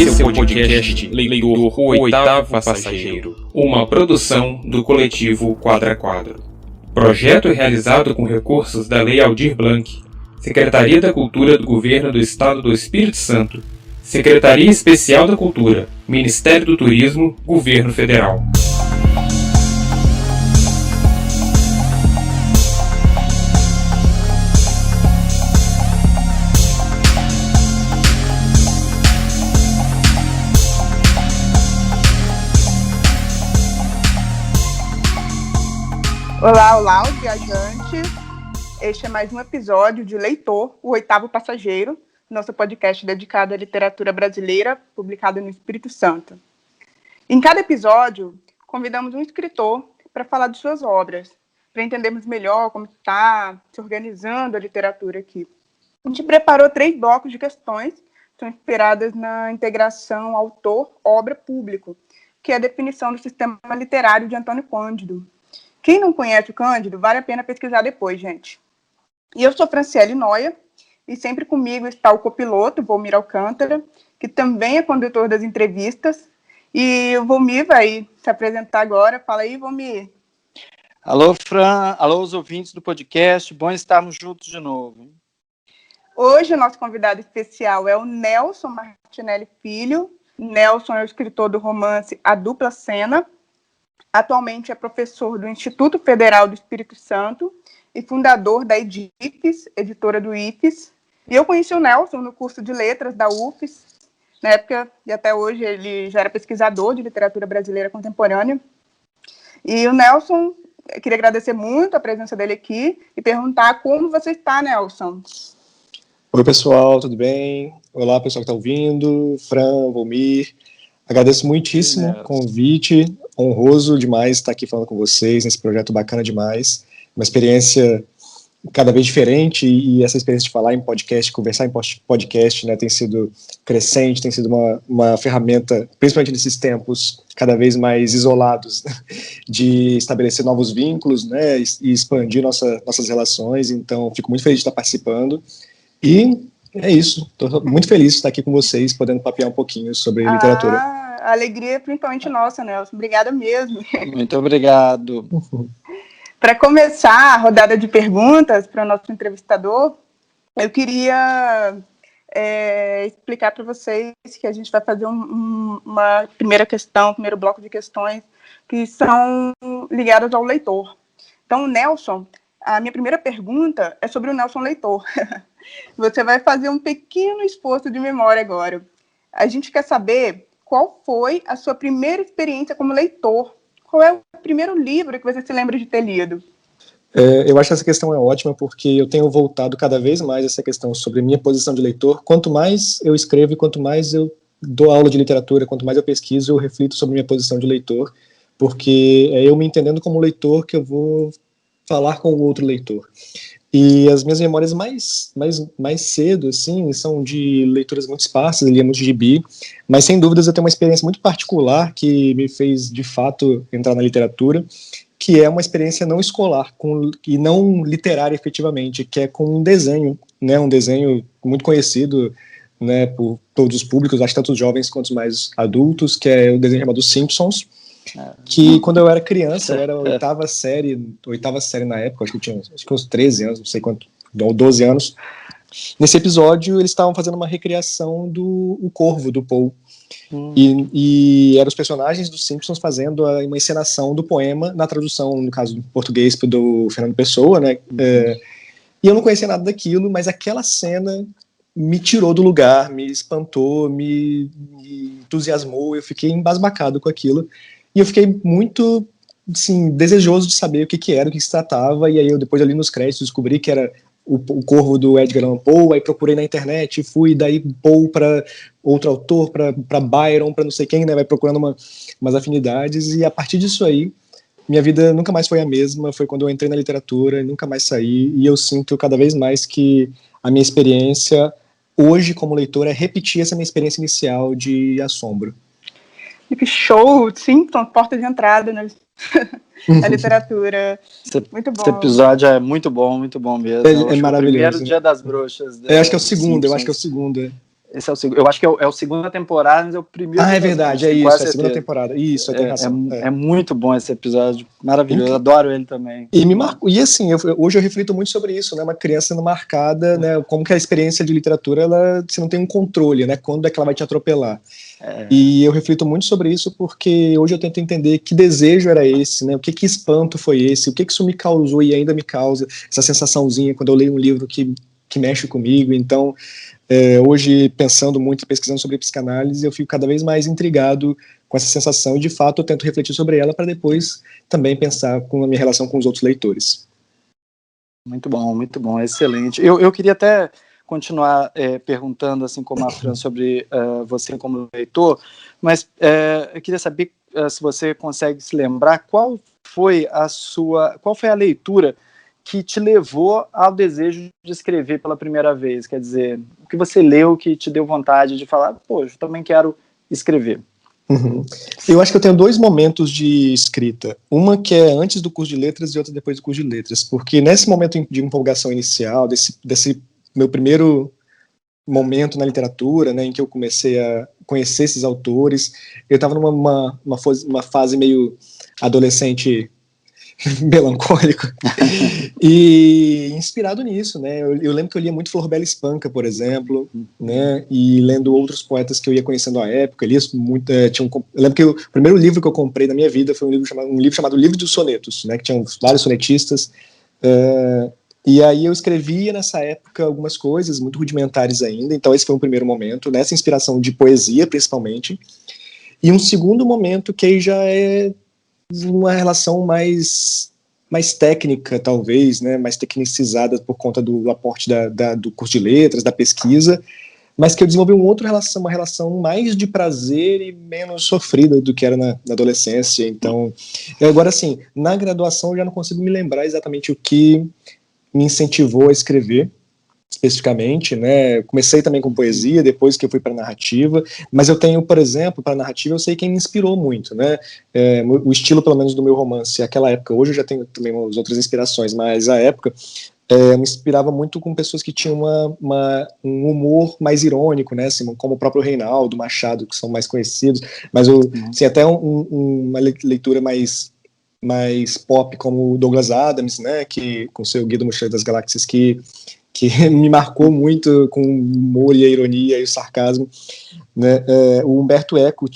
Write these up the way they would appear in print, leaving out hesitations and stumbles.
Esse é o podcast Leitor, o Oitavo Passageiro, uma produção do coletivo Quadra Quadro. Projeto realizado com recursos da Lei Aldir Blanc, Secretaria da Cultura do Governo do Estado do Espírito Santo, Secretaria Especial da Cultura, Ministério do Turismo, Governo Federal. Olá, os viajantes. Este é mais um episódio de Leitor, o Oitavo Passageiro, nosso podcast dedicado à literatura brasileira, publicado no Espírito Santo. Em cada episódio, convidamos um escritor para falar de suas obras, para entendermos melhor como está se organizando a literatura aqui. A gente preparou 3 blocos de questões, que são inspiradas na integração autor-obra-público, que é a definição do sistema literário de Antônio Cândido. Quem não conhece o Cândido, vale a pena pesquisar depois, gente. E eu sou Franciele Noia, e sempre comigo está o copiloto, Volmir Alcântara, que também é condutor das entrevistas. E o Volmir vai se apresentar agora. Fala aí, Volmir. Alô, Fran. Alô, os ouvintes do podcast. Bom estarmos juntos de novo. Hoje, o nosso convidado especial é o Nelson Martinelli Filho. Nelson é o escritor do romance A Dupla Cena. Atualmente é professor do Instituto Federal do Espírito Santo e fundador da Edifes, editora do IFES. E eu conheci o Nelson no curso de letras da UFES, na época, e até hoje ele já era pesquisador de literatura brasileira contemporânea. E o Nelson, eu queria agradecer muito a presença dele aqui e perguntar como você está, Nelson. Oi, pessoal, tudo bem? Olá, pessoal que está ouvindo, Fran, Volmir. Agradeço muitíssimo o convite, honroso demais estar aqui falando com vocês, nesse projeto bacana demais, uma experiência cada vez diferente, e essa experiência de falar em podcast, conversar em podcast, né, tem sido crescente, tem sido uma ferramenta, principalmente nesses tempos cada vez mais isolados, de estabelecer novos vínculos, né, e expandir nossas relações. Então fico muito feliz de estar participando, e é isso, estou muito feliz de estar aqui com vocês, podendo papear um pouquinho sobre literatura. A alegria é principalmente nossa, Nelson. Obrigada mesmo. Muito obrigado. Para começar a rodada de perguntas para o nosso entrevistador, eu queria explicar para vocês que a gente vai fazer uma primeira questão, primeiro bloco de questões que são ligadas ao leitor. Então, Nelson, a minha primeira pergunta é sobre o Nelson leitor. Você vai fazer um pequeno esforço de memória agora. A gente quer saber qual foi a sua primeira experiência como leitor. Qual é o primeiro livro que você se lembra de ter lido? Eu acho que essa questão é ótima, porque eu tenho voltado cada vez mais a essa questão sobre minha posição de leitor. Quanto mais eu escrevo, quanto mais eu dou aula de literatura, quanto mais eu pesquiso, eu reflito sobre minha posição de leitor, porque é eu me entendendo como leitor que eu vou falar com o outro leitor. E as minhas memórias mais cedo, assim, são de leituras muito esparsas, eu lia muito gibi, mas sem dúvidas eu tenho uma experiência muito particular que me fez, de fato, entrar na literatura, que é uma experiência não escolar e não literária, efetivamente, que é com um desenho, né, um desenho muito conhecido, né, por todos os públicos, acho que tanto os jovens quanto os mais adultos, que é o desenho chamado Simpsons, que quando eu era criança, eu era a oitava série na época, acho que uns 13 anos, não sei quanto, 12 anos. Nesse episódio, eles estavam fazendo uma recriação do O Corvo, do Poe. E eram os personagens dos Simpsons fazendo uma encenação do poema, na tradução, no caso em português, do Fernando Pessoa, né? E eu não conhecia nada daquilo, mas aquela cena me tirou do lugar, me espantou, me entusiasmou, eu fiquei embasbacado com aquilo. E eu fiquei muito, assim, desejoso de saber o que era, o que se tratava, e aí eu depois ali nos créditos descobri que era o Corvo do Edgar Allan Poe, aí procurei na internet, fui daí Poe para outro autor, para Byron, para não sei quem, né, vai procurando umas afinidades, e a partir disso aí, minha vida nunca mais foi a mesma, foi quando eu entrei na literatura, nunca mais saí, e eu sinto cada vez mais que a minha experiência hoje como leitor é repetir essa minha experiência inicial de assombro. Que show! Simpsons, porta de entrada na literatura. Muito bom. Esse episódio é muito bom mesmo. É maravilhoso. O primeiro Dia das Bruxas. Eu acho que é o segundo, Esse é o segundo. Eu acho que é a segunda temporada, mas é o primeiro. É verdade, é isso, é a segunda temporada. Isso, tem razão. É muito bom esse episódio, maravilhoso, eu adoro ele também. E me marcou, e assim, hoje eu reflito muito sobre isso, né, uma criança sendo marcada, né, como que a experiência de literatura, você não tem um controle, né, quando é que ela vai te atropelar. E eu reflito muito sobre isso porque hoje eu tento entender que desejo era esse, né, o que espanto foi esse, o que isso me causou e ainda me causa, essa sensaçãozinha quando eu leio um livro que mexe comigo. Então, hoje, pensando muito e pesquisando sobre psicanálise, eu fico cada vez mais intrigado com essa sensação e, de fato, eu tento refletir sobre ela para depois também pensar com a minha relação com os outros leitores. Muito bom, excelente. Eu queria até continuar perguntando, assim como a Fran, sobre você como leitor, mas eu queria saber se você consegue se lembrar qual foi a leitura que te levou ao desejo de escrever pela primeira vez, quer dizer, o que você leu que te deu vontade de falar, poxa, eu também quero escrever. Uhum. Eu acho que eu tenho 2 momentos de escrita, uma que é antes do curso de letras e outra depois do curso de letras, porque nesse momento de empolgação inicial, desse meu primeiro momento na literatura, né, em que eu comecei a conhecer esses autores, eu estava numa fase meio adolescente melancólico e inspirado nisso, né? Eu lembro que eu lia muito Flor Bela Espanca, por exemplo, né? E lendo outros poetas que eu ia conhecendo à época, eu lia muito. Eu lembro que o primeiro livro que eu comprei na minha vida foi um livro chamado Livro dos Sonetos, né? Que tinham vários sonetistas. E aí eu escrevia nessa época algumas coisas muito rudimentares ainda. Então esse foi um primeiro momento, nessa inspiração de poesia, principalmente. E um segundo momento que aí já é uma relação mais técnica, talvez, né, mais tecnicizada por conta do aporte do curso de letras, da pesquisa, mas que eu desenvolvi uma relação mais de prazer e menos sofrida do que era na adolescência. Então, agora, assim, na graduação eu já não consigo me lembrar exatamente o que me incentivou a escrever, especificamente, né, comecei também com poesia, depois que eu fui para narrativa, mas eu tenho, por exemplo, para narrativa eu sei quem me inspirou muito, né, o estilo, pelo menos, do meu romance, aquela época, hoje eu já tenho também umas outras inspirações, mas a época me inspirava muito com pessoas que tinham um humor mais irônico, né, assim, como o próprio Reinaldo Machado, que são mais conhecidos, mas assim, até uma leitura mais pop, como o Douglas Adams, né, que com seu Guia do Mochileiro das Galáxias, que me marcou muito com o humor e a ironia e o sarcasmo, né? O Humberto Eco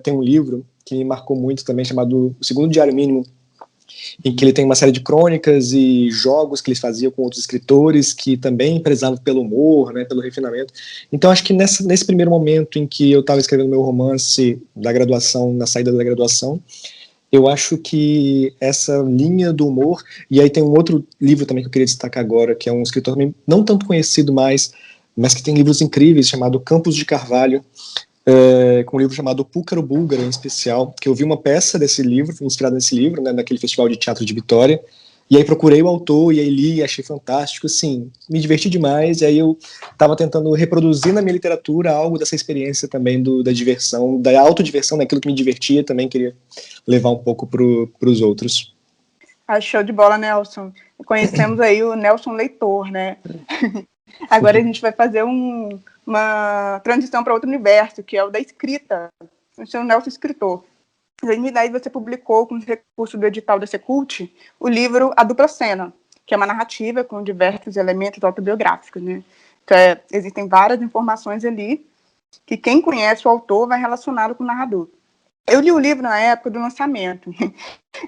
tem um livro que me marcou muito também, chamado O Segundo Diário Mínimo, em que ele tem uma série de crônicas e jogos que ele fazia com outros escritores que também prezavam pelo humor, né, pelo refinamento. Então acho que nesse primeiro momento em que eu estava escrevendo meu romance da graduação, na saída da graduação, eu acho que essa linha do humor, e aí tem um outro livro também que eu queria destacar agora, que é um escritor não tanto conhecido mais, mas que tem livros incríveis, chamado Campos de Carvalho, com um livro chamado Púcaro Búlgaro, em especial, que eu vi uma peça desse livro, inspirada nesse livro, né, naquele festival de teatro de Vitória, e aí procurei o autor, e aí li, e achei fantástico, assim, me diverti demais, e aí eu estava tentando reproduzir na minha literatura algo dessa experiência também da diversão, da autodiversão, daquilo que me divertia, também queria levar um pouco para os outros. Show de bola, Nelson. Conhecemos aí o Nelson Leitor, né? Agora a gente vai fazer uma transição para outro universo, que é o da escrita. O seu Nelson escritor. Em 2010 você publicou, com os recursos do edital da Secult, o livro A Dupla Cena, que é uma narrativa com diversos elementos autobiográficos, né? Então, existem várias informações ali que quem conhece o autor vai relacioná-lo com o narrador. Eu li o livro na época do lançamento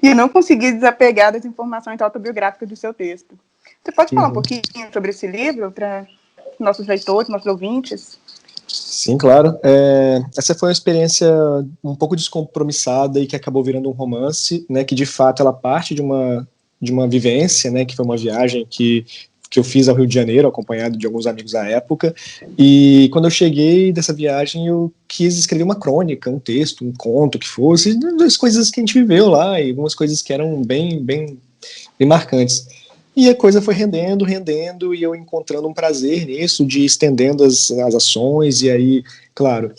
e não consegui desapegar das informações autobiográficas do seu texto. Você pode falar um pouquinho sobre esse livro para nossos leitores, nossos ouvintes? Sim, claro. Essa foi uma experiência um pouco descompromissada e que acabou virando um romance, né, que de fato ela parte de uma vivência, né, que foi uma viagem que eu fiz ao Rio de Janeiro, acompanhado de alguns amigos à época, e quando eu cheguei dessa viagem eu quis escrever uma crônica, um texto, um conto, que fosse, das coisas que a gente viveu lá, e algumas coisas que eram bem marcantes. E a coisa foi rendendo, e eu encontrando um prazer nisso, de estendendo as ações, e aí, claro,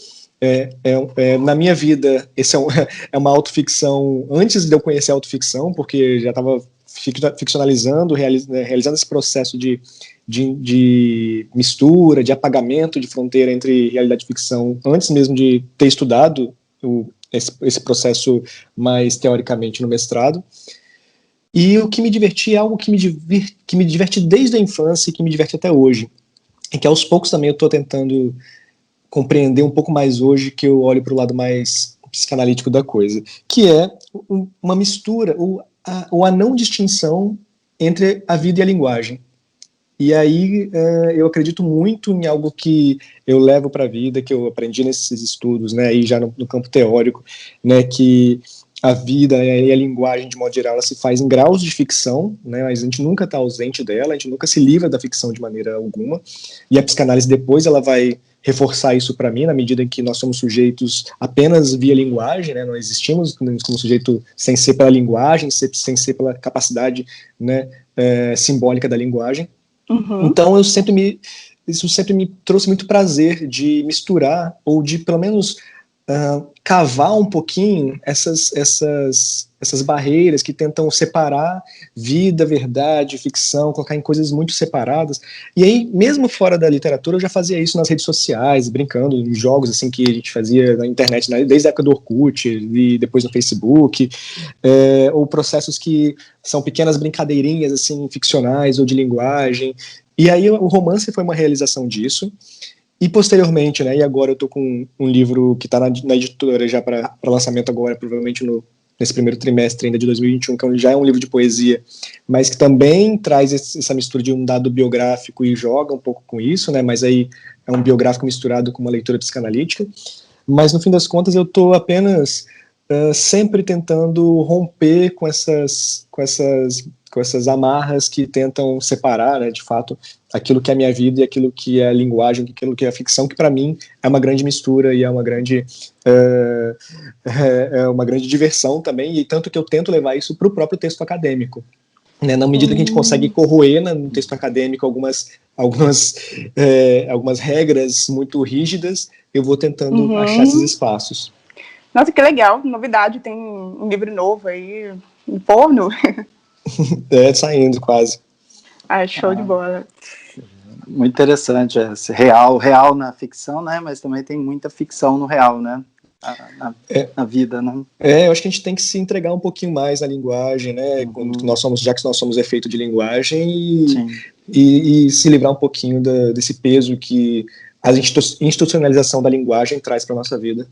na minha vida, esse é uma autoficção, antes de eu conhecer a autoficção, porque já estava ficcionalizando, realizando esse processo de de mistura, de apagamento de fronteira entre realidade e ficção, antes mesmo de ter estudado esse processo mais teoricamente no mestrado. E o que me divertia é algo que me diverte desde a infância e que me diverte até hoje. E que aos poucos também eu estou tentando compreender um pouco mais hoje, que eu olho para o lado mais psicanalítico da coisa, que é uma mistura, ou a não distinção entre a vida e a linguagem. E aí eu acredito muito em algo que eu levo para a vida, que eu aprendi nesses estudos, né, aí já no campo teórico, né, que a vida e a linguagem, de modo geral, ela se faz em graus de ficção, né, mas a gente nunca está ausente dela, a gente nunca se livra da ficção de maneira alguma, e a psicanálise depois ela vai reforçar isso para mim, na medida em que nós somos sujeitos apenas via linguagem, né, não existimos como sujeito sem ser pela linguagem, sem ser pela capacidade, né, simbólica da linguagem. Uhum. Então isso sempre me trouxe muito prazer de misturar, ou de pelo menos cavar um pouquinho essas barreiras que tentam separar vida, verdade, ficção, colocar em coisas muito separadas. E aí, mesmo fora da literatura, eu já fazia isso nas redes sociais, brincando em jogos assim que a gente fazia na internet, né, desde a época do Orkut e depois no Facebook, ou processos que são pequenas brincadeirinhas assim ficcionais ou de linguagem. E aí o romance foi uma realização disso. E posteriormente, né, e agora eu tô com um livro que está na editora já para lançamento agora, provavelmente nesse primeiro trimestre ainda de 2021, que já é um livro de poesia, mas que também traz essa mistura de um dado biográfico e joga um pouco com isso, né, mas aí é um biográfico misturado com uma leitura psicanalítica. Mas no fim das contas eu tô apenas sempre tentando romper com essas amarras que tentam separar, né, de fato, aquilo que é a minha vida e aquilo que é a linguagem, aquilo que é a ficção, que para mim é uma grande mistura e é uma grande diversão também, e tanto que eu tento levar isso para o próprio texto acadêmico, né, na medida que a gente consegue corroer no texto acadêmico algumas regras muito rígidas, eu vou tentando achar esses espaços. Nossa, que legal, novidade, tem um livro novo aí, em forno. Saindo quase. Show de bola. Muito interessante, real na ficção, né, mas também tem muita ficção no real, né, na vida, né. Eu acho que a gente tem que se entregar um pouquinho mais na linguagem, né, já que nós somos efeito de linguagem, e se livrar um pouquinho desse peso que a institucionalização da linguagem traz para a nossa vida.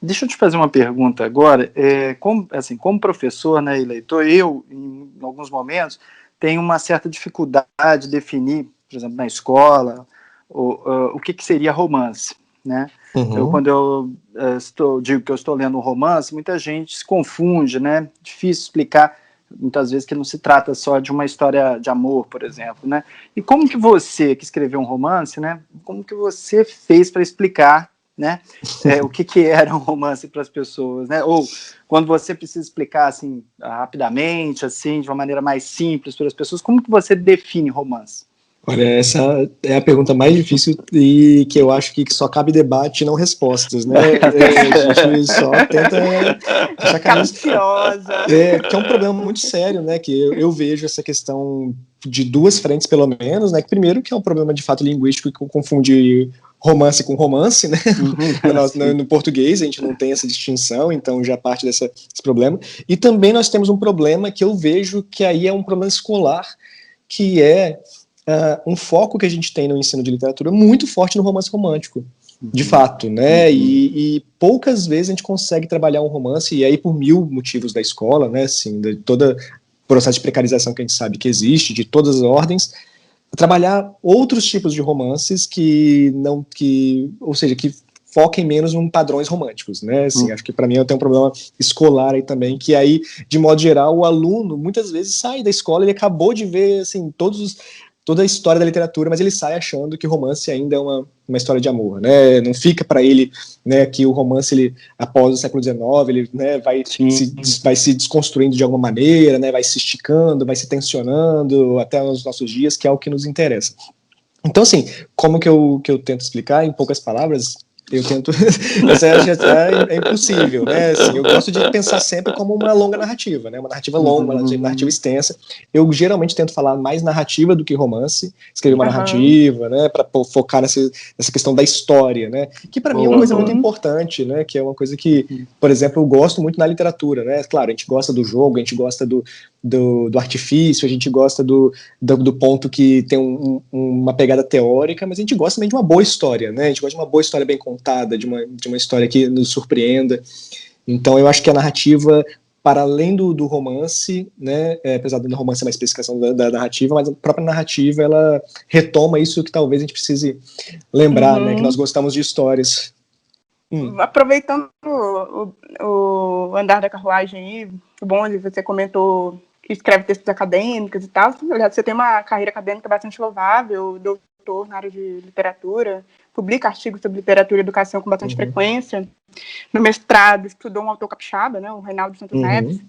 Deixa eu te fazer uma pergunta agora, como professor, né, e leitor, eu, em alguns momentos, tenho uma certa dificuldade de definir, por exemplo, na escola, o que seria romance, né? Quando eu digo que eu estou lendo um romance, muita gente se confunde, né? Difícil explicar, muitas vezes, que não se trata só de uma história de amor, por exemplo, né? E como que você, que escreveu um romance, né? Como que você fez para explicar, né, o que era um romance para as pessoas, né? Ou quando você precisa explicar assim rapidamente, assim, de uma maneira mais simples para as pessoas, como que você define romance? Olha, essa é a pergunta mais difícil e que eu acho que só cabe debate e não respostas, né? A gente só tenta achar caminhos. Que é um problema muito sério, né? Que eu vejo essa questão de duas frentes, pelo menos, né? Que primeiro que é um problema de fato linguístico que confunde romance com romance, né? No português a gente não tem essa distinção, então já parte desse problema. E também nós temos um problema que eu vejo que aí é um problema escolar, que é um foco que a gente tem no ensino de literatura muito forte no romance romântico, de fato, né? E poucas vezes a gente consegue trabalhar um romance, e aí por mil motivos da escola, né? Assim, de todo o processo de precarização que a gente sabe que existe, de todas as ordens, trabalhar outros tipos de romances que foquem menos em padrões românticos, né? Assim, acho que para mim eu tenho um problema escolar aí também, que aí, de modo geral, o aluno muitas vezes sai da escola, ele acabou de ver assim toda a história da literatura, mas ele sai achando que romance ainda é uma história de amor, né? Não fica para ele, né, que o romance, ele, após o século XIX, ele, né, vai se desconstruindo de alguma maneira, né, vai se esticando, vai se tensionando até os nossos dias, que é o que nos interessa. Então, assim, como que eu tento explicar em poucas palavras? Eu tento, é impossível, né? Assim, eu gosto de pensar sempre como uma longa narrativa, né? Uma narrativa longa, uma narrativa extensa. Eu geralmente tento falar mais narrativa do que romance, escrever uma narrativa, né? Para focar nessa questão da história, né? Que para mim é uma coisa muito importante, né? Que é uma coisa que, por exemplo, eu gosto muito na literatura, né? Claro, a gente gosta do jogo, a gente gosta do artifício, a gente gosta do ponto que tem uma pegada teórica, mas a gente gosta também de uma boa história, né? A gente gosta de uma boa história bem contada, de uma história que nos surpreenda. Então eu acho que a narrativa, para além do romance, né, apesar do romance ser uma especificação da narrativa, mas a própria narrativa, ela retoma isso que talvez a gente precise lembrar, né, que nós gostamos de histórias. Aproveitando o andar da carruagem aí, bom, você comentou que escreve textos acadêmicos e tal, você tem uma carreira acadêmica bastante louvável, doutor na área de literatura, publica artigos sobre literatura e educação com bastante frequência. No mestrado, estudou um autor capixaba, né, o Reinaldo Santos Neves.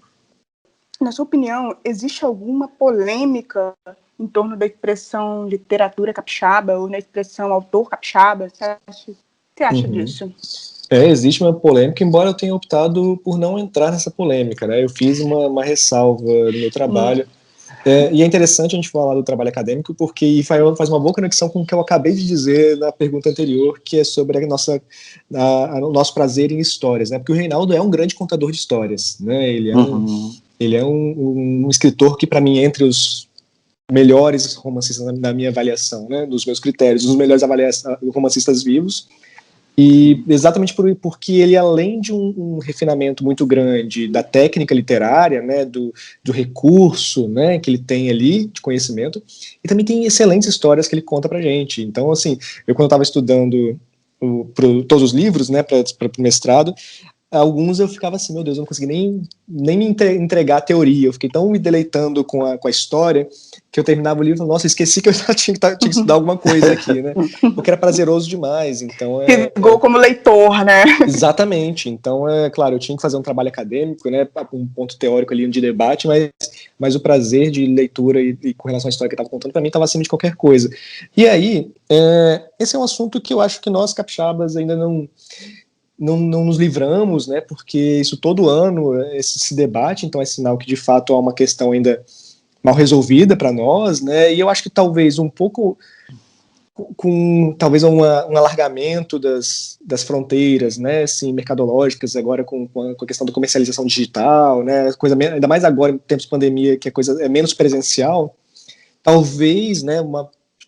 Na sua opinião, existe alguma polêmica em torno da expressão literatura capixaba ou na expressão autor capixaba? Você acha disso? Existe uma polêmica, embora eu tenha optado por não entrar nessa polêmica, né? Eu fiz uma ressalva no meu trabalho. E é interessante a gente falar do trabalho acadêmico, porque faz uma boa conexão com o que eu acabei de dizer na pergunta anterior, que é sobre o nosso prazer em histórias, né? Porque o Reinaldo é um grande contador de histórias, né? Ele é um escritor que, para mim, entre os melhores romancistas na minha avaliação, né? Dos meus critérios, os melhores romancistas vivos. E exatamente porque ele, além de um refinamento muito grande da técnica literária, né, do recurso, né, que ele tem ali de conhecimento, e também tem excelentes histórias que ele conta pra gente. Então, assim, eu quando eu estava estudando todos os livros, né, para o mestrado, alguns eu ficava assim, meu Deus, eu não consegui nem me entregar a teoria, eu fiquei tão me deleitando com a história, que eu terminava o livro e falava, nossa, esqueci que eu já tinha que estudar alguma coisa aqui, né, porque era prazeroso demais, então... Fisgou como leitor, né? Exatamente, então, claro, eu tinha que fazer um trabalho acadêmico, né, um ponto teórico ali de debate, mas o prazer de leitura e com relação à história que eu estava contando, para mim, estava acima de qualquer coisa. E aí, esse é um assunto que eu acho que nós, capixabas, ainda não nos livramos, né, porque isso todo ano se debate, então é sinal que de fato há uma questão ainda mal resolvida para nós, né, e eu acho que talvez um pouco com talvez um alargamento das fronteiras, né, assim, mercadológicas, agora com a questão da comercialização digital, né, coisa, ainda mais agora em tempos de pandemia, que a coisa é menos presencial, talvez, né,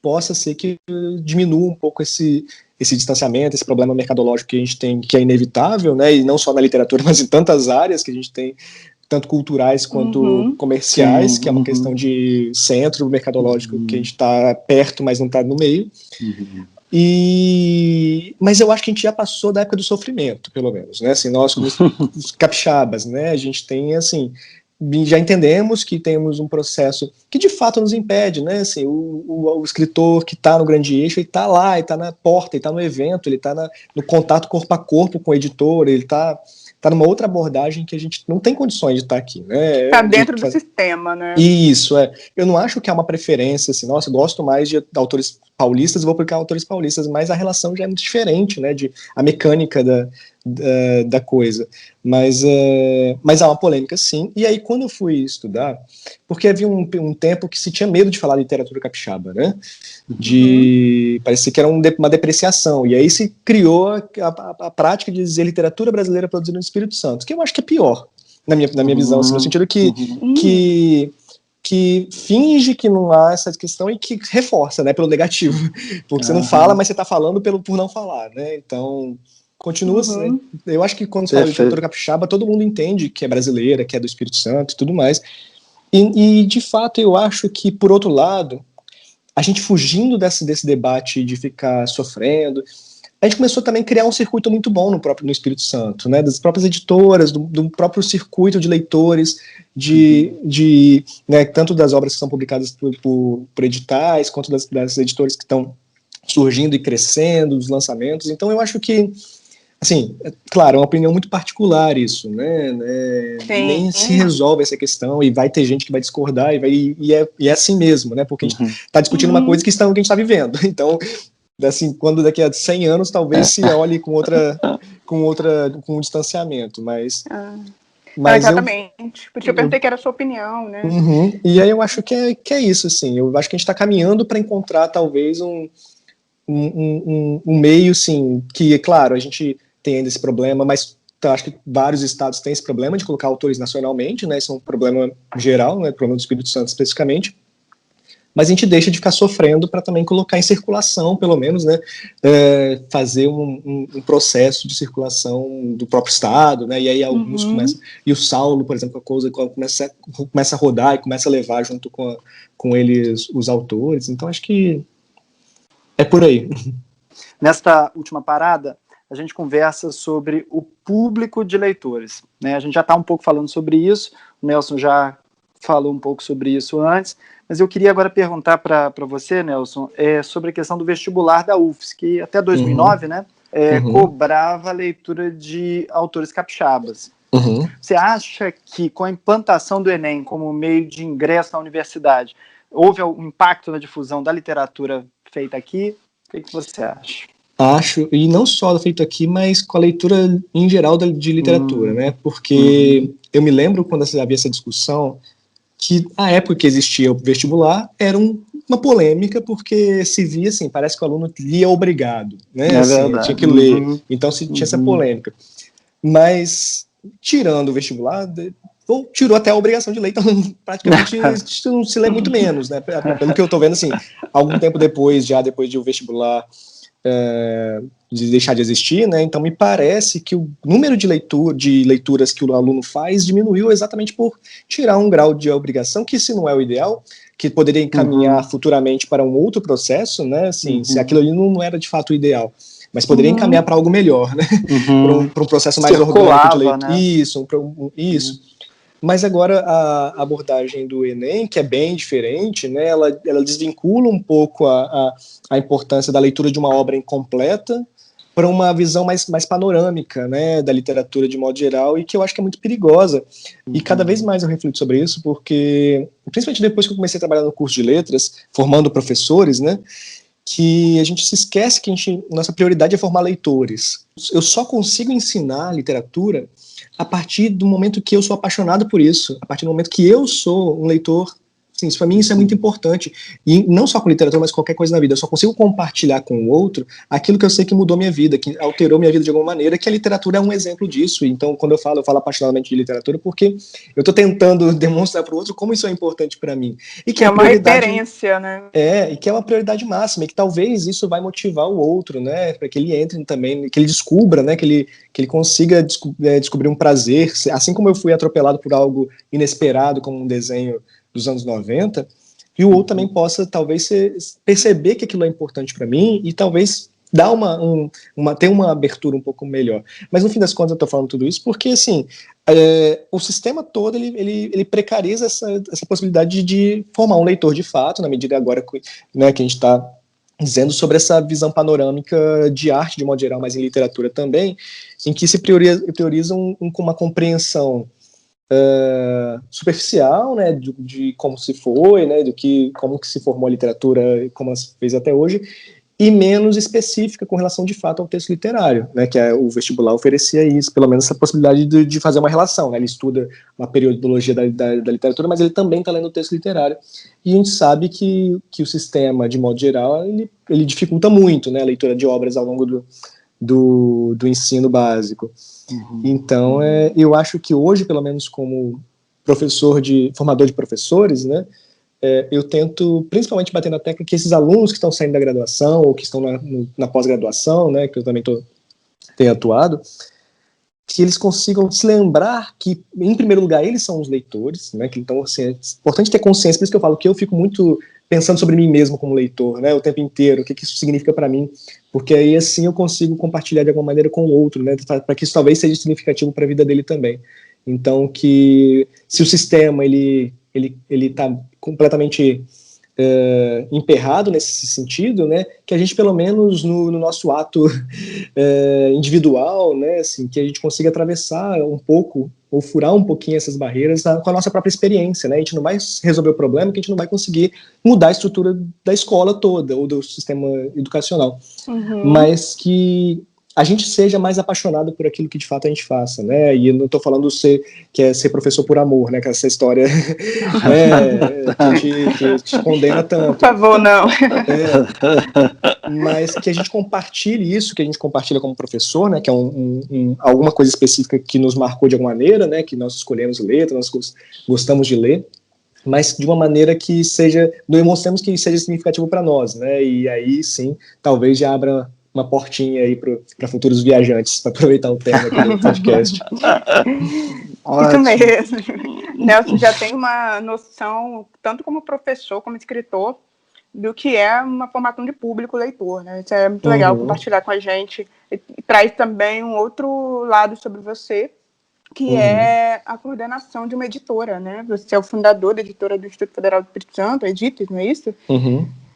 possa ser que diminua um pouco esse distanciamento, esse problema mercadológico que a gente tem, que é inevitável, né, e não só na literatura, mas em tantas áreas que a gente tem, tanto culturais quanto comerciais, que é uma questão de centro mercadológico, que a gente está perto, mas não está no meio. Mas eu acho que a gente já passou da época do sofrimento, pelo menos, né, assim, nós como capixabas, né, a gente tem, assim, já entendemos que temos um processo que de fato nos impede, né, assim, o escritor que está no grande eixo, ele está lá, ele está na porta, ele está no evento, ele está no contato corpo a corpo com o editor, ele está numa outra abordagem que a gente não tem condições de estar aqui, né? Está dentro do sistema, né? Isso, eu não acho que há uma preferência, assim, nossa, eu gosto mais de autores paulistas, vou publicar autores paulistas, mas a relação já é muito diferente, né, a mecânica da coisa, mas há uma polêmica sim, e aí quando eu fui estudar, porque havia um tempo que se tinha medo de falar literatura capixaba, né, parecia que era uma depreciação, e aí se criou a prática de dizer literatura brasileira produzida no Espírito Santo, que eu acho que é pior, na minha visão, assim, no sentido que finge que não há essa questão e que reforça, né, pelo negativo, porque você não fala, mas você está falando por não falar, né, então continua assim, eu acho que quando você fala de literatura capixaba, todo mundo entende que é brasileira, que é do Espírito Santo e tudo mais, e de fato eu acho que, por outro lado, a gente fugindo desse debate de ficar sofrendo, a gente começou também a criar um circuito muito bom no Espírito Santo, né, das próprias editoras, do próprio circuito de leitores, né, tanto das obras que são publicadas por editais, quanto das editoras que estão surgindo e crescendo, dos lançamentos. Então eu acho que, assim, claro, é uma opinião muito particular isso, né, nem se resolve essa questão, e vai ter gente que vai discordar, e é assim mesmo, né, porque a gente está discutindo uma coisa que a gente está vivendo, então assim, quando daqui a 100 anos talvez se olhe com um distanciamento, mas exatamente, porque eu pensei que era a sua opinião, né? E aí eu acho que é isso, assim, eu acho que a gente está caminhando para encontrar talvez um meio, sim, que, claro, a gente tem ainda esse problema, mas eu acho que vários estados têm esse problema de colocar autores nacionalmente, né, isso é um problema geral, né, problema do Espírito Santo especificamente, mas a gente deixa de ficar sofrendo para também colocar em circulação, pelo menos, né, fazer um processo de circulação do próprio estado, né, e aí alguns começam, e o Saulo, por exemplo, a coisa começa a rodar e começa a levar junto com eles os autores, então acho que é por aí. Nesta última parada, a gente conversa sobre o público de leitores, né? A gente já está um pouco falando sobre isso, o Nelson já falou um pouco sobre isso antes, mas eu queria agora perguntar para você, Nelson, sobre a questão do vestibular da UFSC, que até 2009, né, cobrava a leitura de autores capixabas. Você acha que com a implantação do Enem como meio de ingresso na universidade, houve um impacto na difusão da literatura feita aqui? O que você acha? Acho, e não só feito aqui, mas com a leitura em geral de literatura, né? Porque eu me lembro quando havia essa discussão que a época que existia o vestibular era uma polêmica, porque se via assim, parece que o aluno lia obrigado, né? Assim, tinha que ler, então se tinha essa polêmica. Mas tirando o vestibular, ou tirou até a obrigação de ler, então praticamente não se lê muito menos, né? Pelo que eu estou vendo, assim, algum tempo depois de o vestibular de deixar de existir, né? Então me parece que o número de leituras que o aluno faz diminuiu exatamente por tirar um grau de obrigação, que se não é o ideal, que poderia encaminhar futuramente para um outro processo, né? Assim, se aquilo ali não era de fato o ideal, mas poderia encaminhar para algo melhor, né? Para um processo mais orgânico de leitura. Né? Isso. Mas agora a abordagem do Enem, que é bem diferente, né, ela desvincula um pouco a importância da leitura de uma obra incompleta para uma visão mais panorâmica, né, da literatura de modo geral, e que eu acho que é muito perigosa. E cada vez mais eu reflito sobre isso, porque, principalmente depois que eu comecei a trabalhar no curso de letras, formando professores, né, que a gente se esquece que nossa prioridade é formar leitores. Eu só consigo ensinar literatura a partir do momento que eu sou apaixonado por isso, a partir do momento que eu sou um leitor. Sim, para mim isso é muito importante, e não só com literatura, mas qualquer coisa na vida. Eu só consigo compartilhar com o outro aquilo que eu sei que mudou minha vida, que alterou minha vida de alguma maneira, que a literatura é um exemplo disso. Então, quando eu falo apaixonadamente de literatura, porque eu estou tentando demonstrar para o outro como isso é importante para mim. E que é uma referência, né? E que é uma prioridade máxima, e que talvez isso vai motivar o outro, né, para que ele entre também, que ele descubra, né, que ele consiga descobrir um prazer, assim como eu fui atropelado por algo inesperado, como um desenho dos anos 90, e o outro também possa, talvez, perceber que aquilo é importante para mim e talvez dar ter uma abertura um pouco melhor. Mas, no fim das contas, eu estou falando tudo isso porque, assim, o sistema todo, ele precariza essa possibilidade de formar um leitor de fato, na medida agora, né, que a gente está dizendo sobre essa visão panorâmica de arte, de modo geral, mas em literatura também, em que se prioriza uma compreensão superficial, né, de como se foi, né, como que se formou a literatura, como se fez até hoje, e menos específica com relação de fato ao texto literário, né, que o vestibular oferecia isso, pelo menos essa possibilidade de fazer uma relação, né, ele estuda uma periodologia da literatura, mas ele também está lendo o texto literário, e a gente sabe que o sistema, de modo geral, ele dificulta muito, né, a leitura de obras ao longo do ensino básico. Então, eu acho que hoje, pelo menos como formador de professores, né, eu tento principalmente bater na tecla que esses alunos que estão saindo da graduação ou que estão na pós-graduação, né, que eu também tenho atuado, que eles consigam se lembrar que, em primeiro lugar, eles são os leitores, né, que então, assim, é importante ter consciência, por isso que eu falo que eu fico muito pensando sobre mim mesmo como leitor, né, o tempo inteiro, o que isso significa para mim, porque aí assim eu consigo compartilhar de alguma maneira com o outro, né, para que isso talvez seja significativo para a vida dele também. Então, que se o sistema ele está completamente emperrado nesse sentido, né, que a gente, pelo menos no nosso ato individual, né, assim, que a gente consiga atravessar um pouco, ou furar um pouquinho essas barreiras com a nossa própria experiência, né, a gente não vai resolver o problema, que a gente não vai conseguir mudar a estrutura da escola toda, ou do sistema educacional, mas que a gente seja mais apaixonado por aquilo que de fato a gente faça, né? E eu não estou falando que é ser professor por amor, né? Que é essa história, né? Que te condena tanto. Por favor, não. Mas que a gente compartilhe isso, que a gente compartilha como professor, né? Que é alguma coisa específica que nos marcou de alguma maneira, né? Que nós escolhemos ler, nós gostamos de ler, mas de uma maneira que demonstremos que seja significativo para nós, né? E aí sim, talvez já abra uma portinha aí para futuros viajantes, para aproveitar o tema aqui do podcast. Isso mesmo. Nelson já tem uma noção, tanto como professor, como escritor, do que é uma formação de público leitor, né? Isso é muito legal compartilhar com a gente. E traz também um outro lado sobre você, que é a coordenação de uma editora, né? Você é o fundador da editora do Instituto Federal do Espírito Santo, a Edites, não é isso?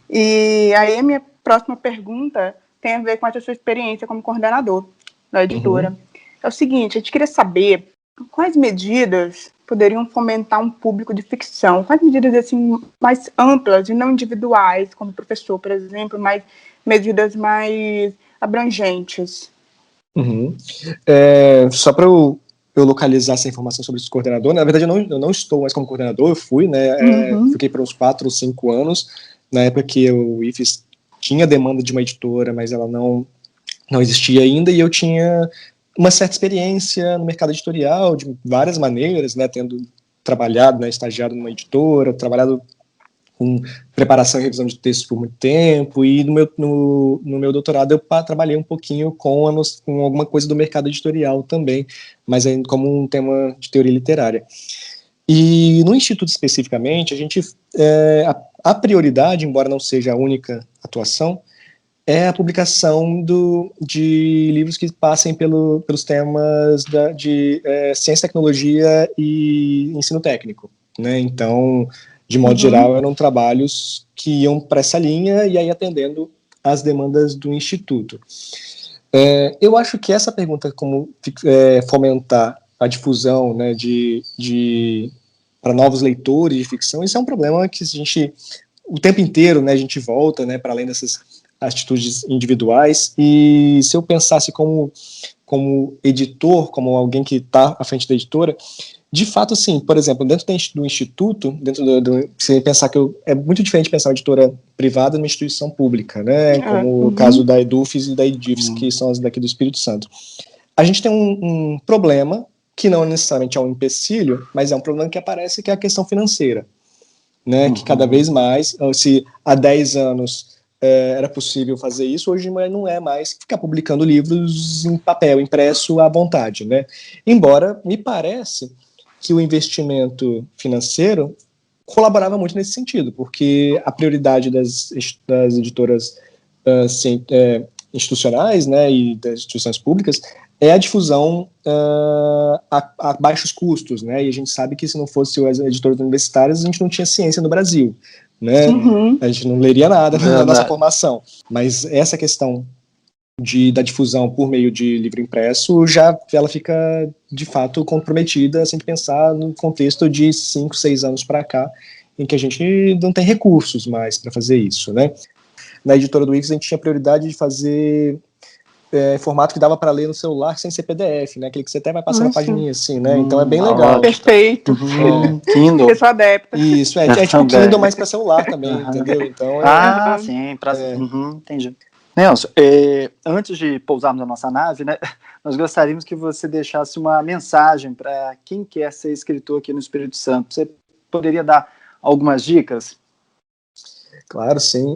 E aí a minha próxima pergunta tem a ver com essa sua experiência como coordenador da editora. É o seguinte, a gente queria saber quais medidas poderiam fomentar um público de ficção, quais medidas assim, mais amplas e não individuais, como professor, por exemplo, mas medidas mais abrangentes. Só para eu localizar essa informação sobre esse coordenador, na verdade eu não estou mais como coordenador, eu fui, né, fiquei por uns 4 ou 5 anos, na época que o IFES tinha demanda de uma editora, mas ela não existia ainda, e eu tinha uma certa experiência no mercado editorial, de várias maneiras, né, tendo trabalhado, né, estagiado numa editora, trabalhado com preparação e revisão de textos por muito tempo, e no meu doutorado eu trabalhei um pouquinho com alguma coisa do mercado editorial também, mas ainda como um tema de teoria literária. E no Instituto especificamente, a gente, a prioridade, embora não seja a única atuação, é a publicação de livros que passem pelos temas de ciência, tecnologia e ensino técnico, né? Então, de modo geral, eram trabalhos que iam para essa linha e aí atendendo às demandas do Instituto. Eu acho que essa pergunta, como fomentar a difusão, né, para novos leitores de ficção, isso é um problema que a gente, o tempo inteiro, né, a gente volta, né, para além dessas atitudes individuais, e se eu pensasse como editor, como alguém que está à frente da editora, de fato, sim, por exemplo, dentro do Instituto, você pensar que é muito diferente pensar uma editora privada numa instituição pública, né, como o caso da Edufis e da Edifes, que são as daqui do Espírito Santo. A gente tem um problema, que não necessariamente é um empecilho, mas é um problema que aparece, que é a questão financeira, né, que cada vez mais, se há 10 anos era possível fazer isso, hoje não é mais ficar publicando livros em papel, impresso à vontade, né? Embora me parece que o investimento financeiro colaborava muito nesse sentido, porque a prioridade das editoras institucionais, né, e das instituições públicas é a difusão a baixos custos, né? E a gente sabe que se não fosse as editoras universitárias, a gente não tinha ciência no Brasil, né? A gente não leria nada na nossa formação. Mas essa questão da difusão por meio de livro impresso, ela fica, de fato, comprometida, sem pensar no contexto de 5, 6 anos para cá, em que a gente não tem recursos mais para fazer isso, né? Na editora do IFES, a gente tinha prioridade de fazer formato que dava para ler no celular sem ser PDF, né? Aquele que você até vai passar na pagininha assim, né? Então é bem legal. Perfeito. Kindle. Eu sou adepta. Isso, é tipo Kindle, mas para celular também, entendeu? Então, sim, entendi. Nelson, antes de pousarmos na nossa nave, né, nós gostaríamos que você deixasse uma mensagem para quem quer ser escritor aqui no Espírito Santo. Você poderia dar algumas dicas? Claro, sim.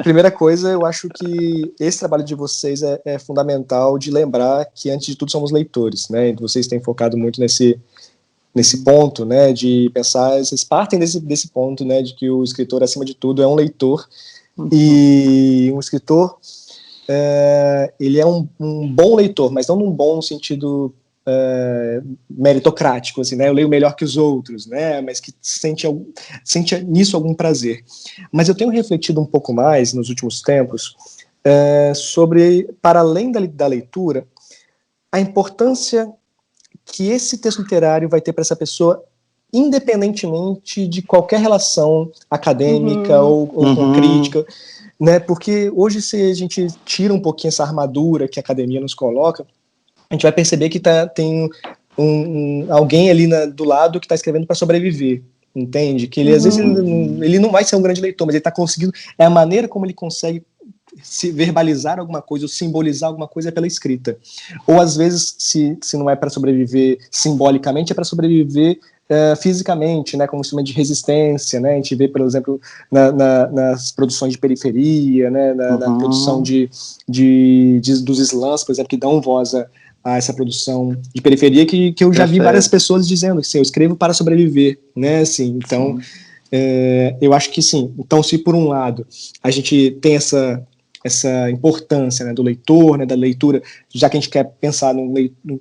Primeira coisa, eu acho que esse trabalho de vocês é fundamental de lembrar que, antes de tudo, somos leitores, né? Vocês têm focado muito nesse ponto, né? De pensar, vocês partem desse ponto, né? De que o escritor, acima de tudo, é um leitor. E um escritor, ele é um bom leitor, mas não num bom no sentido meritocrático, assim, né? Eu leio melhor que os outros, né? Mas que sente nisso algum prazer. Mas eu tenho refletido um pouco mais nos últimos tempos sobre, para além da leitura, a importância que esse texto literário vai ter para essa pessoa, independentemente de qualquer relação acadêmica ou com crítica, né? Porque hoje, se a gente tira um pouquinho essa armadura que a academia nos coloca, a gente vai perceber que tem alguém ali do lado que está escrevendo para sobreviver, entende? Que ele, às vezes, ele não vai ser um grande leitor, mas ele está conseguindo, é a maneira como ele consegue se verbalizar alguma coisa ou simbolizar alguma coisa pela escrita. Ou, às vezes, se não é para sobreviver simbolicamente, é para sobreviver fisicamente, né, como instrumento de resistência, né, a gente vê, por exemplo, nas produções de periferia, né, na produção dos slams, por exemplo, que dão voz a essa produção de periferia, que eu já vi várias pessoas dizendo que, assim, eu escrevo para sobreviver, né, assim, então, eu acho que sim. Então, se por um lado a gente tem essa importância, né, do leitor, né, da leitura, já que a gente quer pensar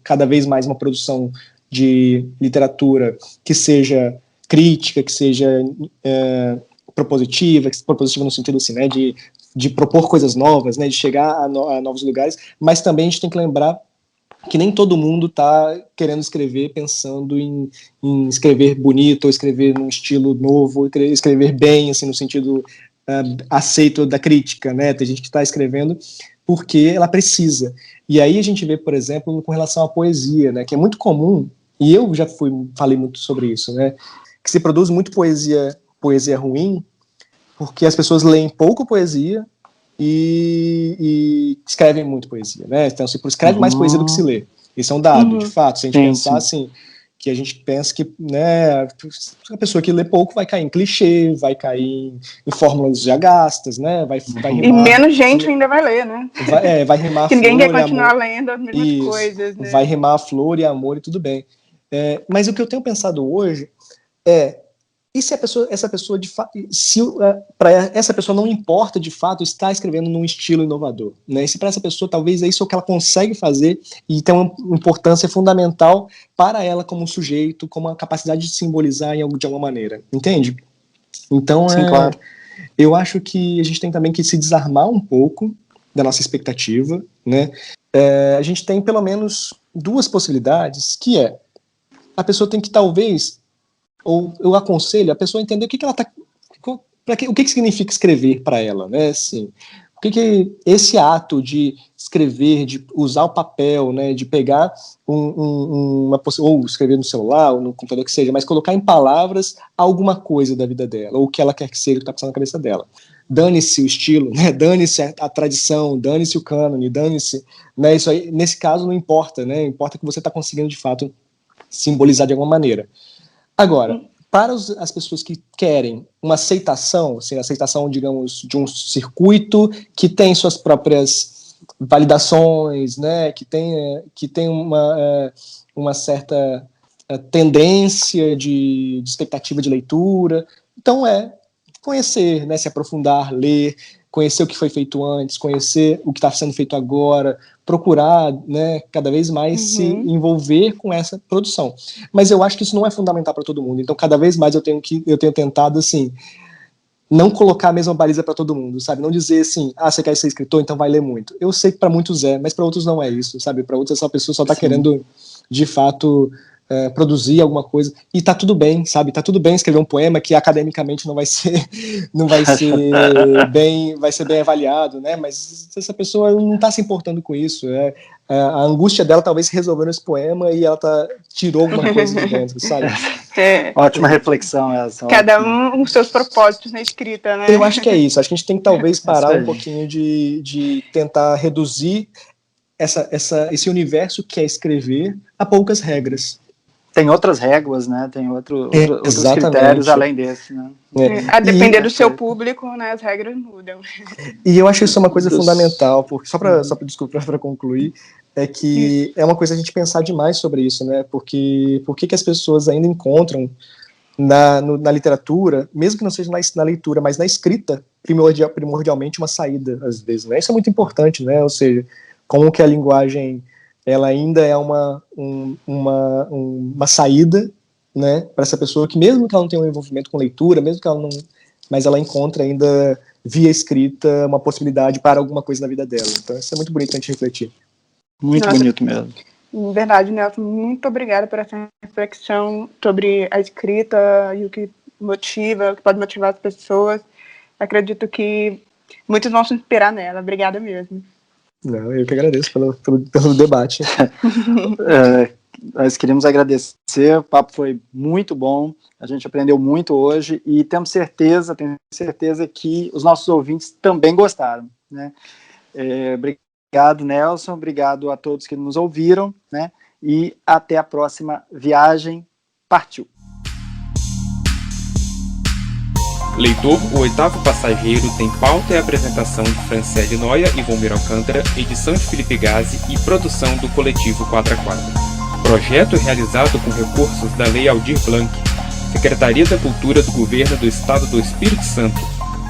cada vez mais uma produção de literatura que seja crítica, que seja propositiva no sentido, assim, né, de propor coisas novas, né, de chegar a novos lugares, mas também a gente tem que lembrar que nem todo mundo está querendo escrever pensando em escrever bonito, ou escrever num estilo novo, ou escrever bem, assim, no sentido aceito da crítica, né? Tem gente que está escrevendo porque ela precisa. E aí a gente vê, por exemplo, com relação à poesia, né, que é muito comum, e eu já falei muito sobre isso, né, que se produz muito poesia ruim, porque as pessoas leem pouco poesia e escrevem muito poesia, né? Então, se escreve mais poesia do que se lê. Isso é um dado, de fato. Se a gente pensar assim, que a gente pensa que, né, a pessoa que lê pouco vai cair em clichê, vai cair em fórmulas já gastas, né? Vai rimar, e menos gente ainda vai ler, né? Vai rimar que ninguém flor quer continuar amor, lendo as mesmas coisas, né? Vai rimar flor e amor e tudo bem. Mas o que eu tenho pensado hoje e se essa pessoa de fato, se para essa pessoa não importa de fato estar escrevendo num estilo inovador, né? E se para essa pessoa talvez é isso o que ela consegue fazer e tem uma importância fundamental para ela como sujeito, como a capacidade de simbolizar de alguma maneira, entende? Então, sim, claro. Eu acho que a gente tem também que se desarmar um pouco da nossa expectativa, né? A gente tem pelo menos duas possibilidades, que a pessoa tem que talvez, ou eu aconselho a pessoa a entender o que ela está, o que significa escrever para ela, né? Assim, o que esse ato de escrever, de usar o papel, né, de pegar ou escrever no celular ou no computador que seja, mas colocar em palavras alguma coisa da vida dela, ou o que ela quer que seja, que está passando na cabeça dela. Dane-se o estilo, né? Dane-se a tradição, dane-se o cânone, dane-se, né? Isso aí, nesse caso não importa, né? Importa que você está conseguindo de fato simbolizar de alguma maneira. Agora, para as pessoas que querem uma aceitação, assim, aceitação, digamos, de um circuito que tem suas próprias validações, né, que tem uma certa tendência de expectativa de leitura, então conhecer, né, se aprofundar, ler, conhecer o que foi feito antes, conhecer o que está sendo feito agora, procurar, né, cada vez mais se envolver com essa produção. Mas eu acho que isso não é fundamental para todo mundo. Então, cada vez mais eu tenho tentado, assim, não colocar a mesma baliza para todo mundo, sabe? Não dizer assim, você quer ser escritor, então vai ler muito. Eu sei que para muitos mas para outros não é isso, sabe? Para outros essa pessoa só está querendo, de fato, produzir alguma coisa, e tá tudo bem, sabe? Tá tudo bem escrever um poema que academicamente vai ser bem avaliado, né? Mas essa pessoa não tá se importando com isso, a angústia dela talvez se resolveu nesse poema e ela tirou alguma coisa de dentro, sabe? Ótima reflexão essa. Cada um os seus propósitos na escrita, né? Eu acho que é isso. Acho que a gente tem que talvez parar um pouquinho de tentar reduzir esse universo que é escrever a poucas regras. Tem outras réguas, né? Tem outros critérios além desse, né? A depender do seu público, né? As regras mudam. E eu acho isso uma coisa fundamental, porque desculpa, para concluir, é que é uma coisa a gente pensar demais sobre isso, né? Porque por que as pessoas ainda encontram na literatura, mesmo que não seja na leitura, mas na escrita, primordialmente uma saída, às vezes, né? Isso é muito importante, né? Ou seja, como que a linguagem ela ainda é uma saída, né, para essa pessoa que, mesmo que ela não tenha um envolvimento com leitura, mesmo que ela não, mas ela encontra ainda via escrita uma possibilidade para alguma coisa na vida dela. Então isso é muito bonito a gente refletir. Muito bonito mesmo. Verdade, Nelson, muito obrigada por essa reflexão sobre a escrita e o que motiva, o que pode motivar as pessoas. Acredito que muitos vão se inspirar nela. Obrigada mesmo. Não, eu que agradeço pelo debate. Nós queríamos agradecer, o papo foi muito bom, a gente aprendeu muito hoje e tenho certeza que os nossos ouvintes também gostaram, né? Obrigado, Nelson, obrigado a todos que nos ouviram, né? E até a próxima viagem. Partiu! Leitor, o oitavo passageiro tem pauta e apresentação de Franciele Noia e Vomir Alcântara, edição de Felipe Gazzi e produção do Coletivo Quadra Quadra. Projeto realizado com recursos da Lei Aldir Blanc, Secretaria da Cultura do Governo do Estado do Espírito Santo,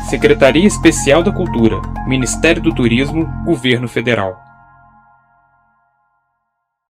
Secretaria Especial da Cultura, Ministério do Turismo, Governo Federal.